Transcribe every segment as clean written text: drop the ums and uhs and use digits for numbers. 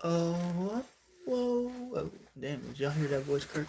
Oh, whoa, whoa. Damn, did y'all hear that voice, Kirk?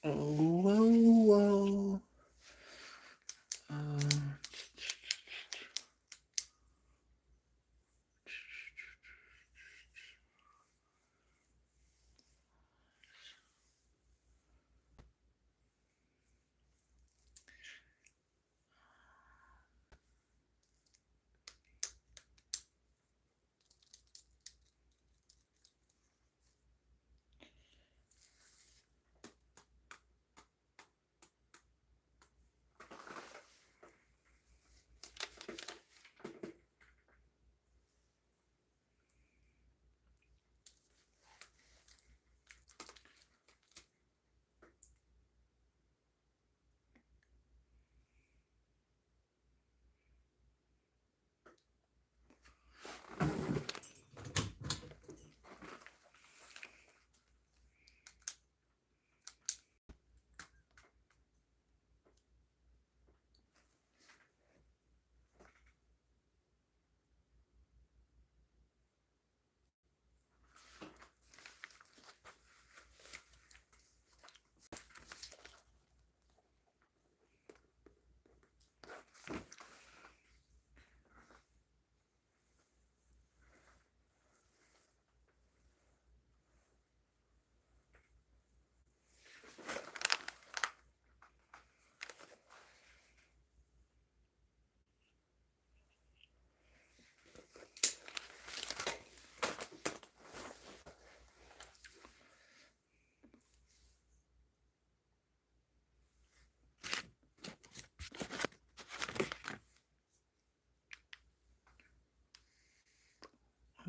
Oh, whoa, whoa.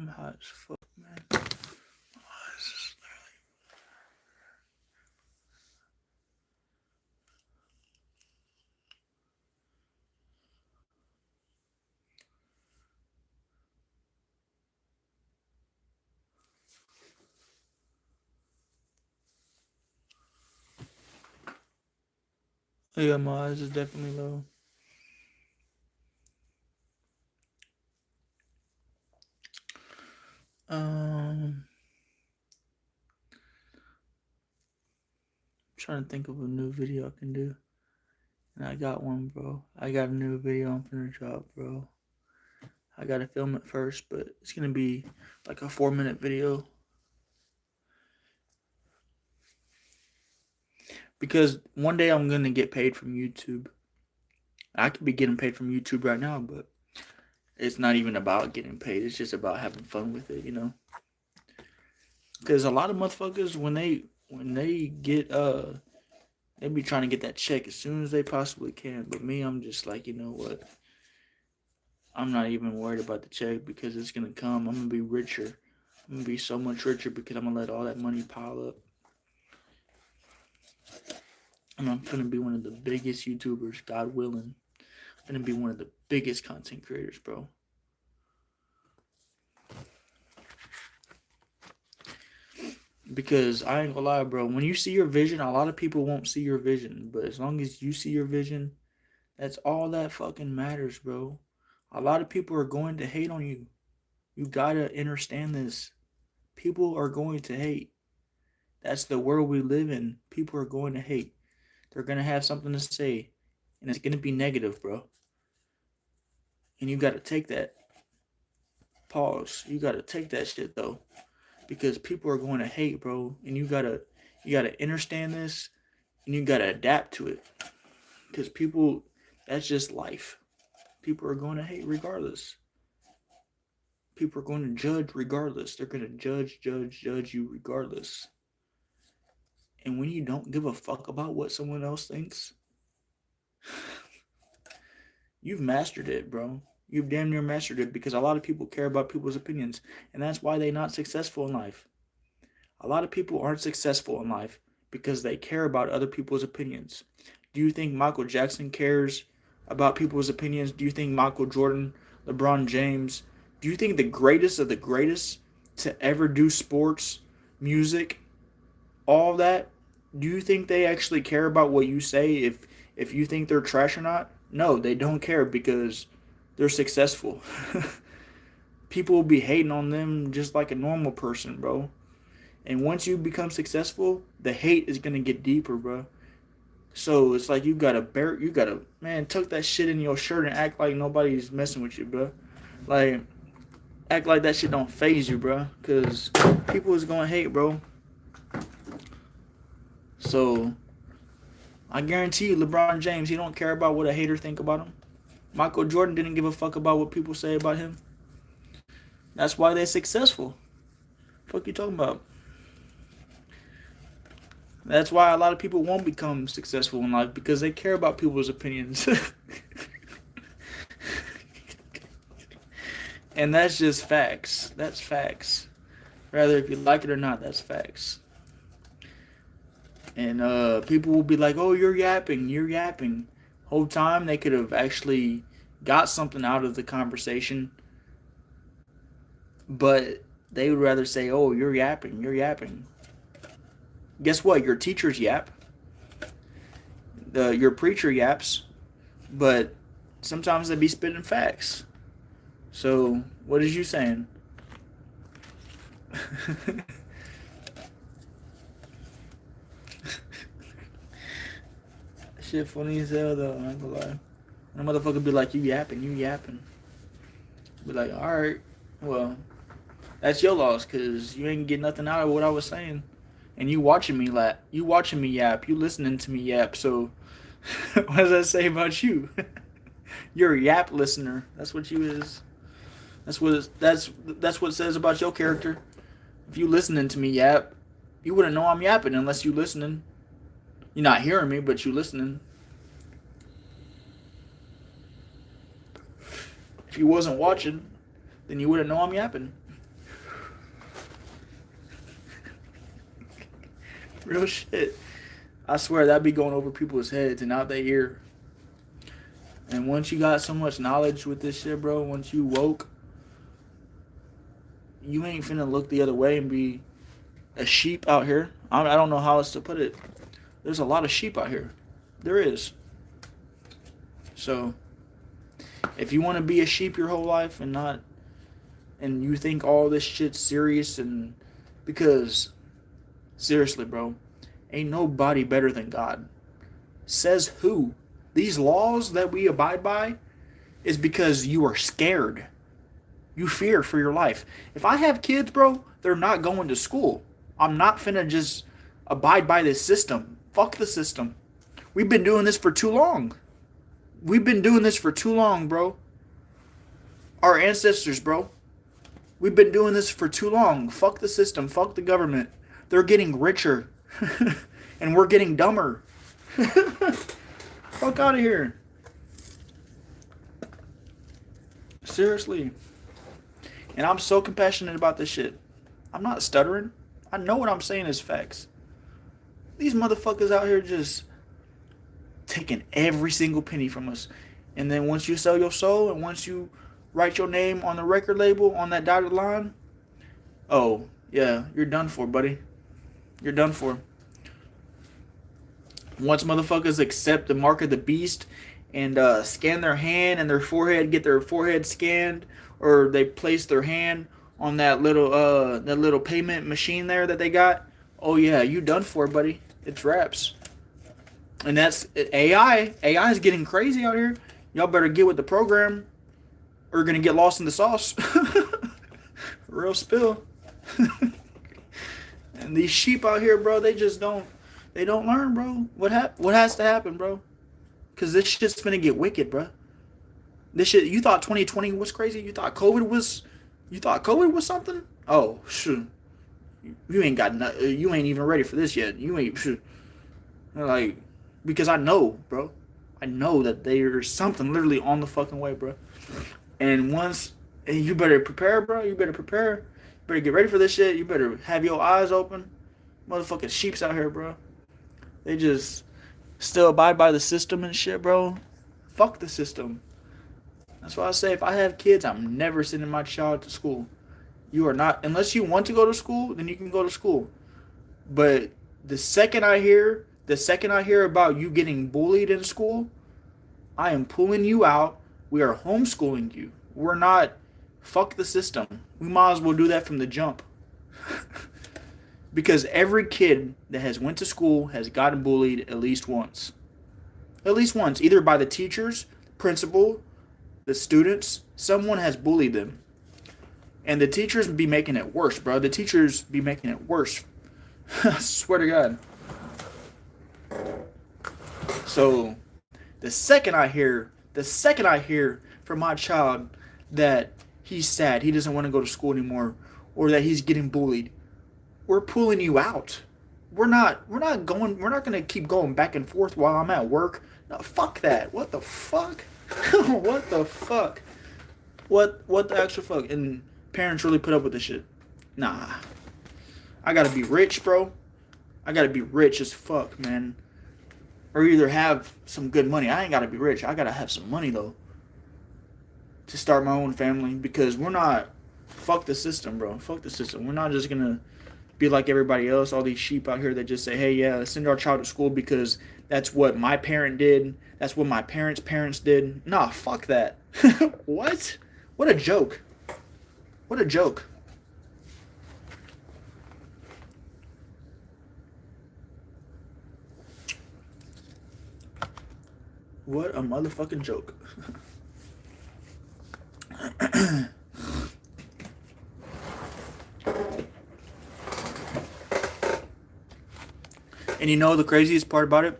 I'm hot as fuck, man. Oh, this is yeah, my eyes is definitely low. Trying to think of a new video I can do. And I got one, bro. I got a new video I'm finna drop, bro. I gotta film it first, but it's gonna be like a 4-minute video. Because one day I'm gonna get paid from YouTube. I could be getting paid from YouTube right now, but it's not even about getting paid. It's just about having fun with it, you know? Because a lot of motherfuckers, when they get, they be trying to get that check as soon as they possibly can. But me, I'm just like, you know what? I'm not even worried about the check because it's going to come. I'm going to be richer. I'm going to be so much richer because I'm going to let all that money pile up. And I'm going to be one of the biggest YouTubers, God willing. I'm going to be one of the biggest content creators, bro. Because I ain't gonna lie, bro. When you see your vision, a lot of people won't see your vision. But as long as you see your vision, that's all that fucking matters, bro. A lot of people are going to hate on you. You gotta understand this. People are going to hate. That's the world we live in. People are going to hate. They're gonna have something to say. And it's gonna be negative, bro. And you gotta take that. Pause. You gotta take that shit, though. Because people are going to hate, bro. And you gotta understand this. And you gotta adapt to it. Because people, that's just life. People are going to hate regardless. People are going to judge regardless. They're going to judge you regardless. And when you don't give a fuck about what someone else thinks, you've mastered it, bro. You've damn near mastered it because a lot of people care about people's opinions. And that's why they're not successful in life. A lot of people aren't successful in life because they care about other people's opinions. Do you think Michael Jackson cares about people's opinions? Do you think Michael Jordan, LeBron James, do you think the greatest of the greatest to ever do sports, music, all that, do you think they actually care about what you say if you think they're trash or not? No, they don't care because they're successful. People will be hating on them just like a normal person, bro. And once you become successful, the hate is gonna get deeper, bro. So it's like you gotta man, tuck that shit in your shirt and act like nobody's messing with you, bro. Like, act like that shit don't faze you, bro. Cause people is gonna hate, bro. So I guarantee you, LeBron James, he don't care about what a hater think about him. Michael Jordan didn't give a fuck about what people say about him. That's why they're successful. Fuck you talking about? That's why a lot of people won't become successful in life because they care about people's opinions. And that's just facts. That's facts. Rather, if you like it or not, that's facts. And people will be like, oh, you're yapping. You're yapping. Whole time they could have actually got something out of the conversation. But they would rather say, oh, you're yapping. You're yapping. Guess what? Your teachers yap. Your preacher yaps. But sometimes they be spitting facts. So, what is you saying? Shit funny as hell though, I'm not gonna lie. And the motherfucker be like, you yapping. Be like, alright, well, that's your loss, cause you ain't get nothing out of what I was saying. And you watching me yap, you listening to me yap, so what does that say about you? You're a yap listener. That's what you is. That's what it says about your character. If you listening to me yap, you wouldn't know I'm yapping unless you listening. You're not hearing me, but you listening. If you wasn't watching, then you wouldn't know I'm yapping. Real shit. I swear that'd be going over people's heads and out their ear. And once you got so much knowledge with this shit, bro, once you woke, you ain't finna look the other way and be a sheep out here. I don't know how else to put it. There's a lot of sheep out here. There is. So, if you want to be a sheep your whole life and you think all this shit's serious, and because seriously, bro, ain't nobody better than God. Says who? These laws that we abide by is because you are scared. You fear for your life. If I have kids, bro, they're not going to school. I'm not finna just abide by this system. Fuck the system. We've been doing this for too long. We've been doing this for too long, bro. Our ancestors, bro. We've been doing this for too long. Fuck the system. Fuck the government. They're getting richer. And we're getting dumber. Fuck out of here. Seriously. And I'm so compassionate about this shit. I'm not stuttering. I know what I'm saying is facts. These motherfuckers out here just taking every single penny from us. And then once you sell your soul and once you write your name on the record label on that dotted line, oh, yeah, you're done for, buddy. You're done for. Once motherfuckers accept the mark of the beast and scan their hand and their forehead, get their forehead scanned, or they place their hand on that little payment machine there that they got, oh yeah, you done for, buddy. It's wraps. And that's AI. AI is getting crazy out here. Y'all better get with the program or you're gonna get lost in the sauce. Real spill. And these sheep out here, bro, they don't learn, bro. What has to happen, bro? Because this shit's finna get wicked, bro. This shit, you thought 2020 was crazy? You thought COVID was something? Oh, shoot. You ain't even ready for this yet. You ain't, shoot. Like, because I know, bro. I know that there's something literally on the fucking way, bro. And you better prepare, bro. You better prepare. You better get ready for this shit. You better have your eyes open. Motherfucking sheeps out here, bro. They just still abide by the system and shit, bro. Fuck the system. That's why I say if I have kids, I'm never sending my child to school. You are not, unless you want to go to school, then you can go to school. But the second I hear about you getting bullied in school, I am pulling you out. We are homeschooling you. We're not, fuck the system. We might as well do that from the jump. Because every kid that has went to school has gotten bullied at least once. At least once, either by the teachers, principal, the students, someone has bullied them. And the teachers be making it worse, bro. The teachers be making it worse. I swear to God. So, the second I hear from my child that he's sad, he doesn't want to go to school anymore, or that he's getting bullied, we're pulling you out. We're not gonna keep going back and forth while I'm at work. No, fuck that. What the fuck? What the fuck? What the actual fuck? And parents really put up with this shit. Nah. I gotta be rich, bro. I gotta be rich as fuck, man. Or either have some good money. I ain't gotta be rich. I gotta have some money, though, to start my own family. Because we're not... Fuck the system, bro. Fuck the system. We're not just gonna be like everybody else. All these sheep out here that just say, hey, yeah, let's send our child to school because that's what my parent did. That's what my parents did. Nah, fuck that. What? What a joke. What a joke. What a motherfucking joke. And you know the craziest part about it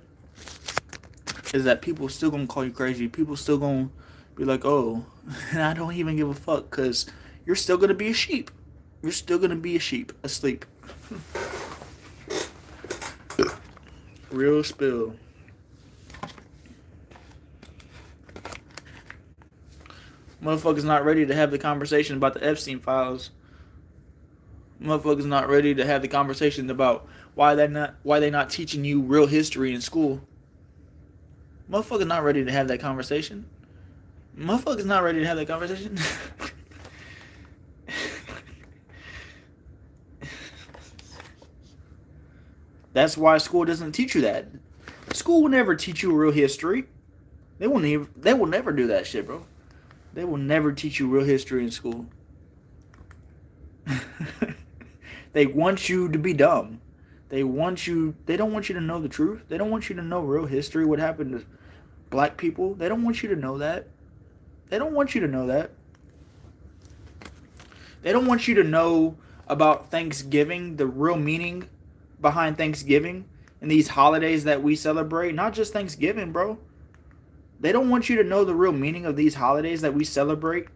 is that people still gonna call you crazy. People still gonna be like, oh, and I don't even give a fuck because you're still gonna be a sheep. You're still gonna be a sheep asleep. Real spill. Motherfuckers not ready to have the conversation about the Epstein files. Motherfuckers not ready to have the conversation about Why they not teaching you real history in school? Motherfuckers not ready to have that conversation. Motherfuckers not ready to have that conversation. That's why school doesn't teach you that. School will never teach you real history. They will never do that shit, bro. They will never teach you real history in school. They want you to be dumb. They don't want you to know the truth. They don't want you to know real history, what happened to black people. They don't want you to know that. They don't want you to know that. They don't want you to know about Thanksgiving, the real meaning behind Thanksgiving and these holidays that we celebrate. Not just Thanksgiving, bro. They don't want you to know the real meaning of these holidays that we celebrate.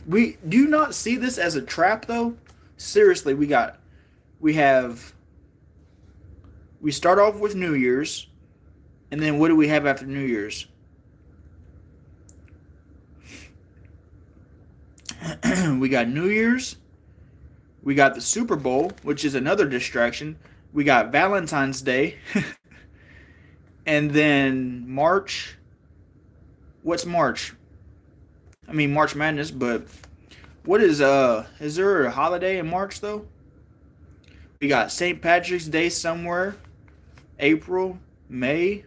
Do you not see this as a trap, though? Seriously, we start off with New Year's, and then what do we have after New Year's? We got New Year's. We got the Super Bowl, which is another distraction. We got Valentine's Day. And then March. What's March? I mean March Madness, but what is there a holiday in March though? We got St. Patrick's Day somewhere. April, May.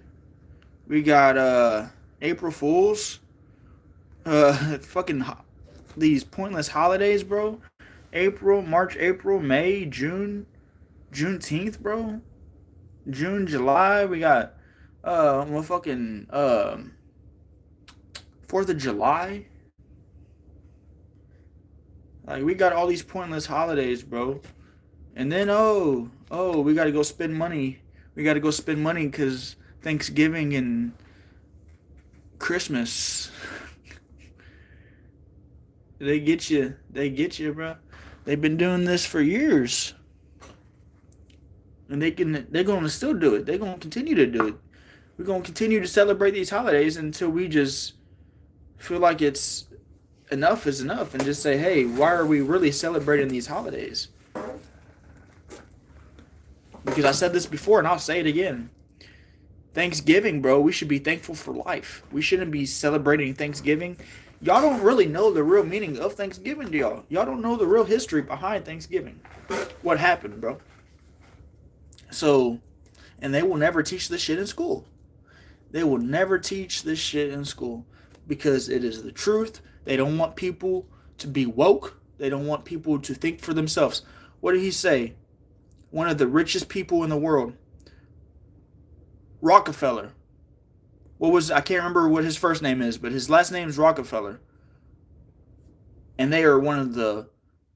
We got April Fools. Fucking these pointless holidays, bro. March, April, May, June, Juneteenth, bro. June, July, we got fucking 4th of July. Like, we got all these pointless holidays, bro. And then we gotta go spend money. We gotta go spend money because Thanksgiving and Christmas. They get you, bro. They've been doing this for years. And they're gonna still do it. They're gonna continue to do it. We're gonna continue to celebrate these holidays until we just feel like it's enough is enough and just say, hey, why are we really celebrating these holidays? Because I said this before and I'll say it again. Thanksgiving, bro, we should be thankful for life. We shouldn't be celebrating Thanksgiving. Y'all don't really know the real meaning of Thanksgiving, do y'all? Y'all don't know the real history behind Thanksgiving. What happened, bro? So, and they will never teach this shit in school. They will never teach this shit in school because it is the truth. They don't want people to be woke. They don't want people to think for themselves. What did he say? One of the richest people in the world, Rockefeller. I can't remember what his first name is, but his last name is Rockefeller. And they are one of the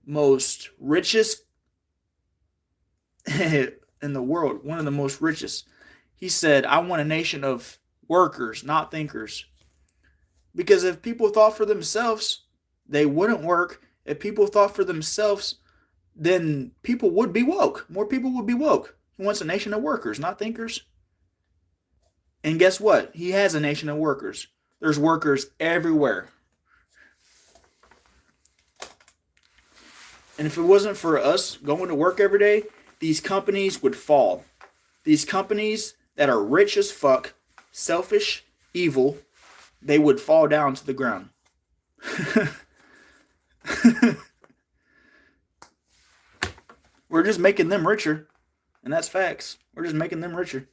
most richest in the world. One of the most richest. He said, I want a nation of workers, not thinkers. Because if people thought for themselves, they wouldn't work. If people thought for themselves, then people would be woke. More people would be woke. He wants a nation of workers, not thinkers. And guess what? He has a nation of workers. There's workers everywhere. And if it wasn't for us going to work every day, these companies would fall. These companies that are rich as fuck, selfish, evil, they would fall down to the ground. We're just making them richer. And that's facts. We're just making them richer.